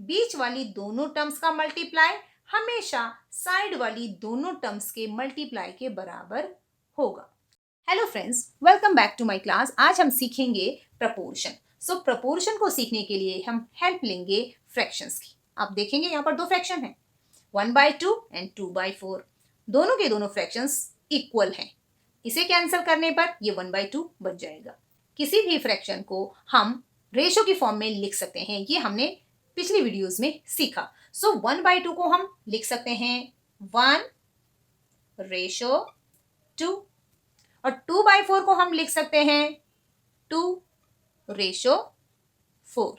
बीच वाली दोनों टर्म्स का मल्टीप्लाई हमेशा साइड वाली दोनों टर्म्स के मल्टीप्लाई के बराबर होगा। Hello friends, welcome back to my class. आज हम सीखेंगे प्रपोर्शन। प्रपोर्शन को सीखने के लिए हम हेल्प लेंगे फ्रैक्शंस की। आप देखेंगे यहाँ पर दो फ्रैक्शन हैं, 1/2 एंड 2/4। दोनों के दोनों फ्रैक्शंस इक्वल हैं। इसे कैंसिल करने पर ये 1/2 बच जाएगा। किसी भी फ्रैक्शन को हम रेशो की फॉर्म में लिख सकते हैं, ये हमने पिछली वीडियोस में सीखा। 1/2 को हम लिख सकते हैं 1/2 और 2/4 को हम लिख सकते हैं 2/4।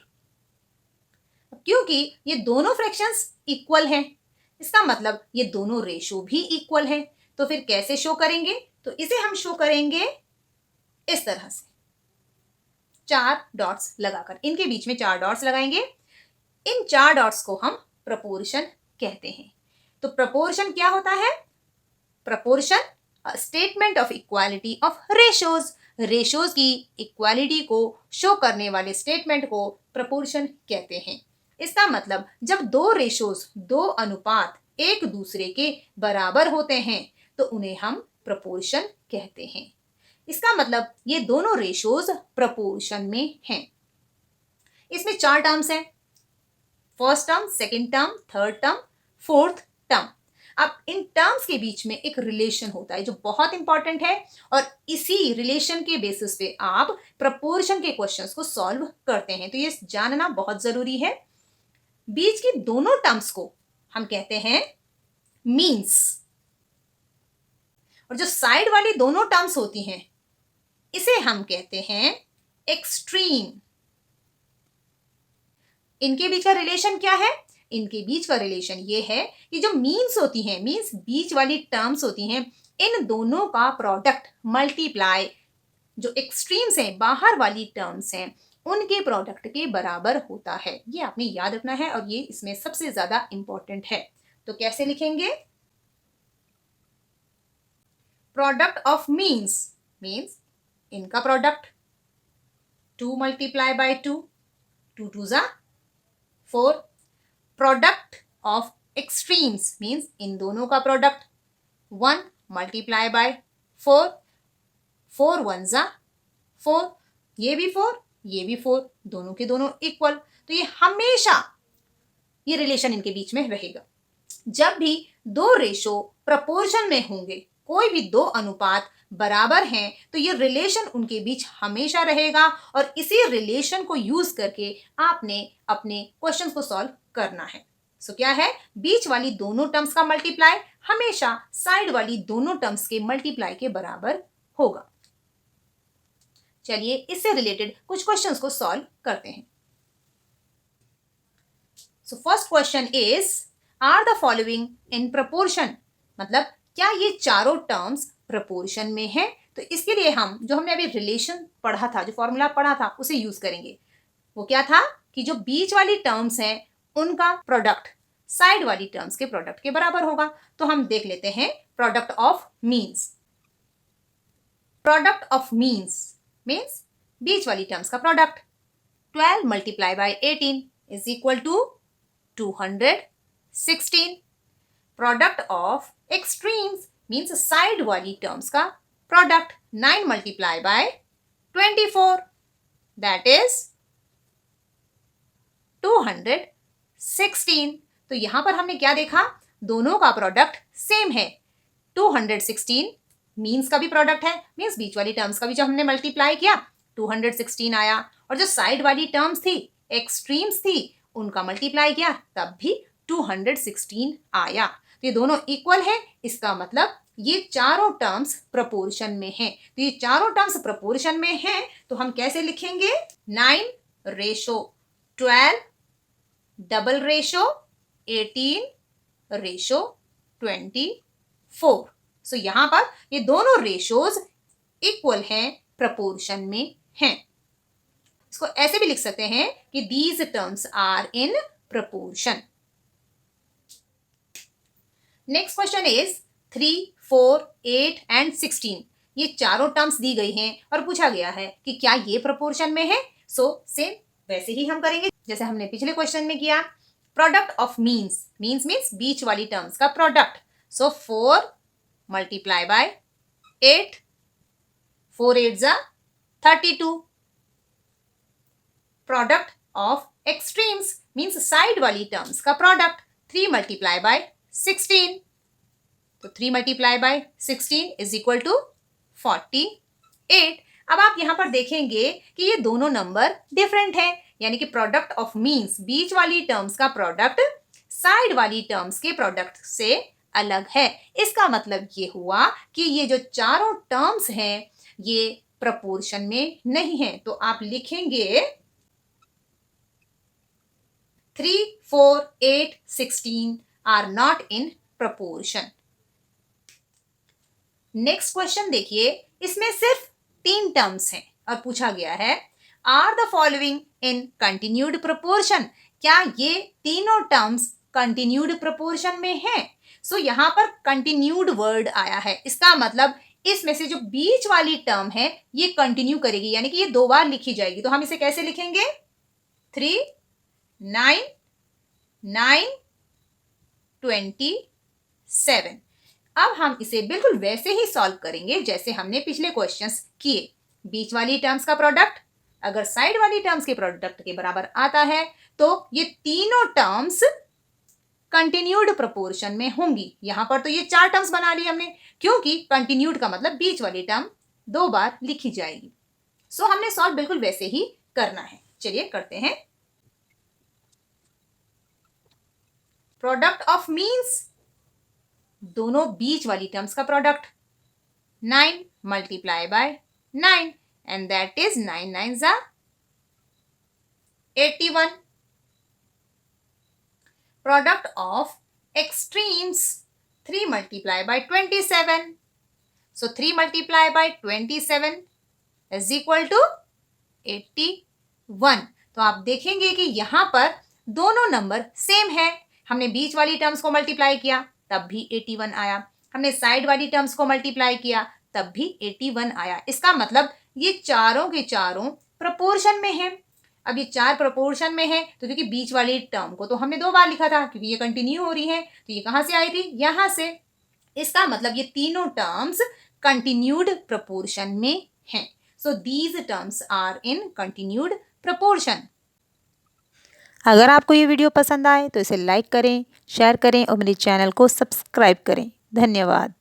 क्योंकि ये दोनों फ्रैक्शंस इक्वल हैं, इसका मतलब ये दोनों रेशो भी इक्वल है। तो फिर कैसे शो करेंगे? तो इसे हम शो करेंगे इस तरह से, 4 डॉट्स लगाकर। इनके बीच में 4 डॉट्स लगाएंगे। इन 4 डॉट्स को हम प्रपोर्शन कहते हैं। तो प्रपोर्शन क्या होता है? Proportion statement of equality of ratios. Ratios की इक्वालिटी को शो करने वाले स्टेटमेंट को प्रपोर्शन कहते हैं। इसका मतलब जब दो रेशोज, दो अनुपात एक दूसरे के बराबर होते हैं तो उन्हें हम प्रपोर्शन कहते हैं। इसका मतलब ये दोनों रेशोज प्रपोर्शन में हैं। इसमें 4 टर्म्स हैं, first term, second term, third term, fourth term. अब इन टर्म्स के बीच में एक रिलेशन होता है जो बहुत इंपॉर्टेंट है, और इसी रिलेशन के बेसिस पे आप प्रपोर्शन के क्वेश्चंस को सॉल्व करते हैं। तो ये जानना बहुत जरूरी है। बीच की दोनों टर्म्स को हम कहते हैं मीन्स, और जो साइड वाली दोनों टर्म्स होती हैं इसे हम कहते हैं एक्सट्रीम। इनके बीच का रिलेशन क्या है? इनके बीच का रिलेशन ये है कि जो मीन्स होती हैं, मीन्स बीच वाली टर्म्स होती हैं, इन दोनों का प्रोडक्ट मल्टीप्लाई जो एक्सट्रीम्स हैं, बाहर वाली टर्म्स हैं, उनके प्रोडक्ट के बराबर होता है। ये आपने याद रखना है और ये इसमें सबसे ज्यादा इंपॉर्टेंट है। तो कैसे लिखेंगे? प्रोडक्ट ऑफ मीन्स, मीन्स इनका प्रोडक्ट 2 × 2, 2 2 ज़ा 4। Product of extremes means in दोनों का प्रोडक्ट 1 × 4, 4 1 ज़ा 4। ये भी 4, ये भी 4, दोनों के दोनों इक्वल। तो ये हमेशा ये रिलेशन इनके बीच में रहेगा। जब भी दो रेशो प्रपोर्शन में होंगे, कोई भी दो अनुपात बराबर हैं, तो ये रिलेशन उनके बीच हमेशा रहेगा, और इसी रिलेशन को यूज करके आपने अपने क्वेश्चन को सॉल्व करना है। क्या है? बीच वाली दोनों टर्म्स का मल्टीप्लाई हमेशा साइड वाली दोनों टर्म्स के मल्टीप्लाई के बराबर होगा। चलिए इससे रिलेटेड कुछ क्वेश्चंस को सॉल्व करते हैं। First question is, are the following in proportion? मतलब क्या ये चारों टर्म्स प्रपोर्शन में है? तो इसके लिए हम जो हमने अभी रिलेशन पढ़ा था, जो फॉर्मूला पढ़ा था, उसे यूज करेंगे। वो क्या था कि जो बीच वाली टर्म्स हैं उनका प्रोडक्ट साइड वाली टर्म्स के प्रोडक्ट के बराबर होगा। तो हम देख लेते हैं product of means. Product of means बीच वाली टर्म्स का product 12 × 18 is equal to 216। Product of extremes means side वाली टर्म्स का प्रोडक्ट 9 × 24 दैट इज 216। तो यहां पर हमने क्या देखा? दोनों का प्रोडक्ट सेम है। 216 मीन्स का भी प्रोडक्ट है, मीन्स बीच वाली टर्म्स का भी जब हमने मल्टीप्लाई किया 216 आया, और जो साइड वाली टर्म्स थी, एक्सट्रीम्स थी, उनका मल्टीप्लाई किया तब भी 216 आया। तो ये दोनों इक्वल है, इसका मतलब ये चारों टर्म्स प्रपोर्शन में हैं। तो ये चारों टर्म्स प्रपोर्शन में हैं, तो हम कैसे लिखेंगे? 9/12 डबल रेशो 18/24। यहां पर ये दोनों रेशोज इक्वल हैं, प्रपोर्शन में हैं। इसको ऐसे भी लिख सकते हैं कि these terms are in proportion. Next question is 3, 4, 8 and 16। ये चारों टर्म्स दी गई हैं और पूछा गया है कि क्या ये प्रपोर्शन में है। सेम वैसे ही हम करेंगे जैसे हमने पिछले क्वेश्चन में किया। प्रोडक्ट ऑफ मीन्स, मीन्स बीच वाली टर्म्स का प्रोडक्ट. सो 4 मल्टीप्लाई बाय 8, 4 8 जा 32. Product of extremes means side वाली टर्म्स का प्रोडक्ट. 3 multiply by 16. तो 3 multiply by 16 is equal to 48. अब आप यहां पर देखेंगे कि ये दोनों नंबर डिफरेंट हैं, यानी कि प्रोडक्ट ऑफ मीन्स बीच वाली टर्म्स का प्रोडक्ट साइड वाली टर्म्स के प्रोडक्ट से अलग है. इसका मतलब ये हुआ कि ये जो चारों टर्म्स हैं ये प्रपोर्शन में नहीं है. तो आप लिखेंगे 3, 4, 8, 16 are not in proportion. Next question देखिए, इसमें सिर्फ 3 टर्म्स हैं और पूछा गया है are the following in continued proportion. क्या ये तीनों टर्म्स कंटिन्यूड प्रपोर्शन में हैं? सो यहां पर कंटिन्यूड वर्ड आया है, इसका मतलब इसमें से जो बीच वाली टर्म है ये कंटिन्यू करेगी, यानी कि ये 2 बार लिखी जाएगी. तो हम इसे कैसे लिखेंगे? 3, 9, 9, 27. अब हम इसे बिल्कुल वैसे ही सॉल्व करेंगे जैसे हमने पिछले क्वेश्चंस किए. बीच वाली टर्म्स का प्रोडक्ट अगर साइड वाली टर्म्स के प्रोडक्ट के बराबर आता है तो ये तीनों टर्म्स कंटिन्यूड प्रपोर्शन में होंगी. यहां पर तो ये 4 टर्म्स बना ली हमने, क्योंकि कंटिन्यूड का मतलब बीच वाली टर्म 2 बार लिखी जाएगी. सो हमने सॉल्व बिल्कुल वैसे ही करना है. चलिए करते हैं. प्रोडक्ट ऑफ मीन्स दोनों बीच वाली टर्म्स का product. 9 multiply by 9 and that is 9 9 जा 81. Product of extremes 3 multiply by 27. So 3 multiply by 27 is equal to 81. तो आप देखेंगे कि यहां पर दोनों नंबर सेम है. हमने बीच वाली टर्म्स को मल्टीप्लाई किया तब भी 81 आया, हमने साइड वाली टर्म्स को मल्टीप्लाई किया तब भी 81 आया. इसका मतलब ये चारों के चारों प्रपोर्शन में हैं. अब ये 4 प्रपोर्शन में है तो क्योंकि बीच वाली टर्म को तो हमने 2 बार लिखा था, क्योंकि ये कंटिन्यू हो रही है, तो ये कहां से आई थी? यहां से. इसका मतलब ये तीनों टर्म्स कंटिन्यूड प्रपोर्शन में हैं. So these terms are in continued proportion. अगर आपको ये वीडियो पसंद आए तो इसे लाइक करें, शेयर करें और मेरे चैनल को सब्सक्राइब करें. धन्यवाद.